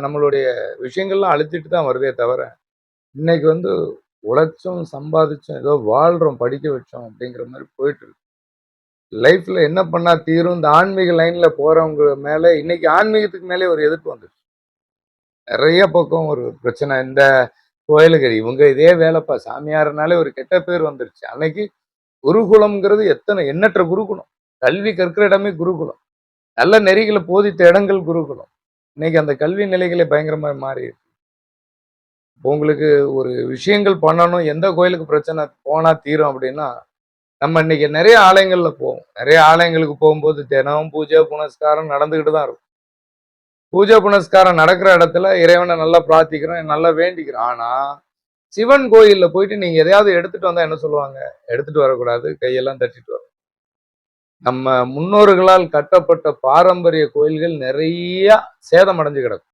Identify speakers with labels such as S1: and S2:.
S1: நம்மளுடைய விஷயங்கள்லாம் அழுத்திட்டு தான் வருதே தவிர, இன்னைக்கு உழைச்சும், சம்பாதிச்சும் ஏதோ வாழ்றோம், படிக்க வச்சோம் அப்படிங்கிற மாரி போயிட்டு இருக்கு. லைஃப்ல என்ன பண்ணா தீரும்? இந்த ஆன்மீக லைன்ல போறவங்க மேல இன்னைக்கு ஆன்மீகத்துக்கு மேலே ஒரு எதிர்ப்பு வந்துருச்சு. நெறைய பக்கம் ஒரு பிரச்சனை. இந்த கோயிலுக்கு இவங்க இதே வேலைப்பா, சாமியார்னாலே ஒரு கெட்ட பேர் வந்துருச்சு. அன்னைக்கு குருகுலம்ங்கிறது எண்ணற்ற குருகுலம். கல்வி கற்கிற இடமே குருகுலம். நல்ல நெறிகளை போதித்த இடங்கள் குருகுலம். இன்னைக்கு அந்த கல்வி நிலைகளே பயங்கரமா மாறி இருக்கு. உங்களுக்கு ஒரு விஷயங்கள் பண்ணணும், எந்த கோயிலுக்கு பிரச்சனை போனா தீரும் அப்படின்னா, நம்ம இன்னைக்கு நிறைய ஆலயங்கள்ல போவோம். நிறைய ஆலயங்களுக்கு போகும்போது தினம் பூஜை புனஸ்காரம் நடந்துகிட்டு தான் இருக்கும். பூஜை புனஸ்காரம் நடக்கிற இடத்துல இறைவனை நல்லா பிரார்த்திக்கிறோம், நல்லா வேண்டிக்கிறோம். ஆனா சிவன் கோயில்ல போயிட்டு நீங்க எதையாவது எடுத்துட்டு வந்தா என்ன சொல்லுவாங்க? எடுத்துட்டு வரக்கூடாது, கையெல்லாம் தட்டிட்டு வரணும். நம்ம முன்னோர்களால் கட்டப்பட்ட பாரம்பரிய கோயில்கள் நிறைய சேதம் அடைஞ்சு கிடக்கும்.